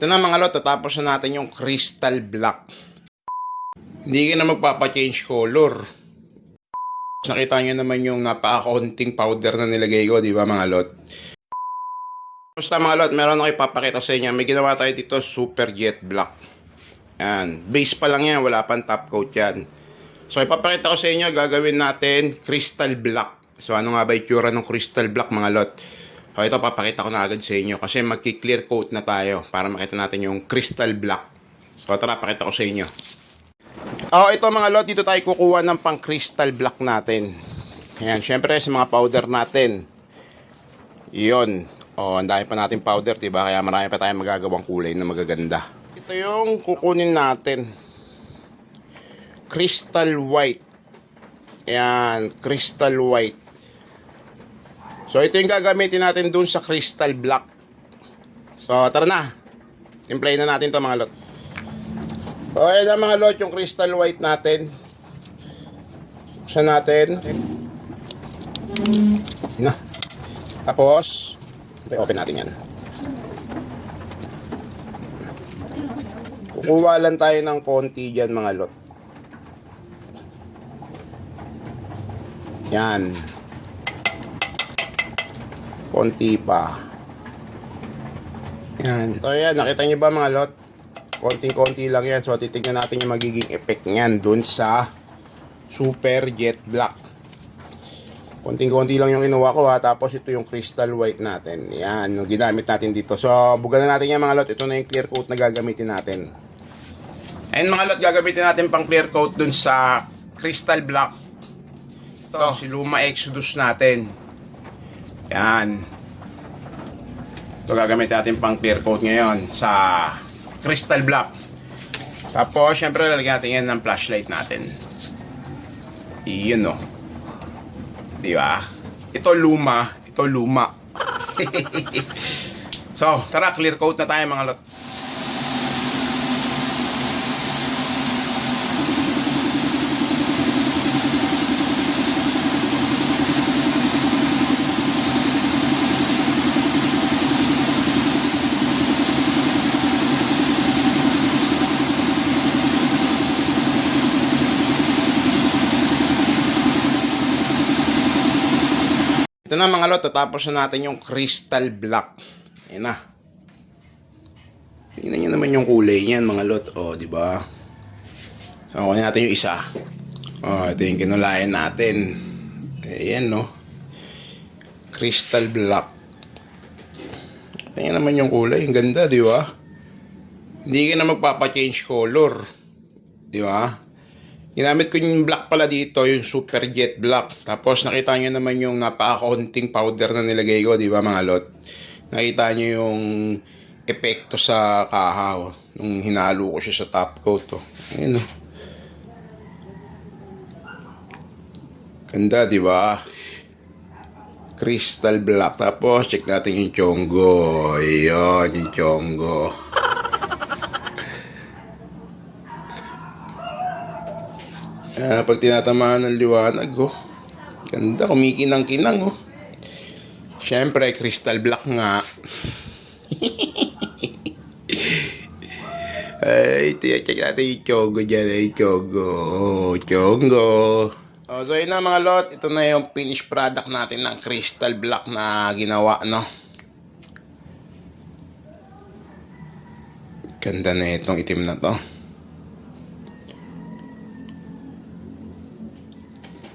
Ito na mga lot, tatapos na natin yung crystal black. Hindi ka na magpapa-change color. Nakita nyo naman yung napaka-konting powder na nilagay ko, di ba mga lot? Basta mga lot, meron ako ipapakita sa inyo. May ginawa tayo dito, super jet black. Yan, base pa lang yan, wala pang top coat yan. So ipapakita ko sa inyo, gagawin natin crystal black. So ano nga ba itsura ng crystal black mga lot? So ito papakita ko na agad sa inyo kasi magki-clear coat na tayo para makita natin yung crystal black. So tara, pakita ko sa inyo. Ito mga lot, dito tayo kukuha ng pang crystal black natin. Ayan, syempre sa mga powder natin. Iyon. Ang dami pa natin powder, diba? Kaya marami pa tayong magagawang kulay na magaganda. Ito yung kukunin natin. Crystal white. Ayan, crystal white. So ito yung gagamitin natin dun sa crystal black. So tara na. Timplayin na natin to mga lot. So ayan na mga lot, yung crystal white natin. Buksan natin. Ayan na. Tapos open natin yan. Kukuha lang tayo ng konti dyan mga lot. Yan. Konti pa. Yan. So yan, nakita nyo ba mga lot? Konting-konti lang yan. So titignan natin yung magiging effect nyan dun sa super jet black. Konting-konti lang yung inuwa ko ha. Tapos ito yung crystal white natin. Yan, yung ginamit natin dito. So bugan na natin yan mga lot. Ito na yung clear coat na gagamitin natin. Ayun mga lot, gagamitin natin pang clear coat dun sa crystal black. Ito, si Luma Exodus natin. Yan. Ito gagamitin natin pang clear coat ngayon sa crystal black. Tapos syempre lalagyan natin yan ng flashlight natin. Iyon o. Diba? Ito luma. Ito luma. So tara, clear coat na tayo mga lot. Ito na mga lot, tatapos na natin yung crystal black. Ayan na. Tingnan nyo naman yung kulay niyan mga lot. Di ba? So, kunin natin yung isa. Ito yung kinulayan natin. Ayan, no? Crystal black. Tingnan naman yung kulay. Ang ganda, di ba? Hindi ka na magpapa-change color. Di ba? Ginamit ko yung black pala dito, yung super jet black. Tapos nakita nyo naman yung napaka-konting powder na nilagay ko, di ba mga lot? Nakita nyo yung epekto sa kahaw nung hinalo ko siya sa top coat. Ayun o. Ganda, di ba? Crystal black. Tapos check natin yung chongo. Ayun, yung chongo. Pag tinatamaan ng liwanag, ganda, kumikinang-kinang, syempre, crystal black nga. Ay, check natin yung chongo dyan, chongo. So yun na mga lot, ito na yung finished product natin ng crystal black na ginawa, no? Ganda na itong itim na to.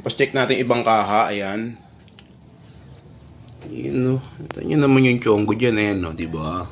Tapos check natin ibang kaha, ayan. Ayan, no. Ito nyo naman yung chongo dyan, ayan, no, diba?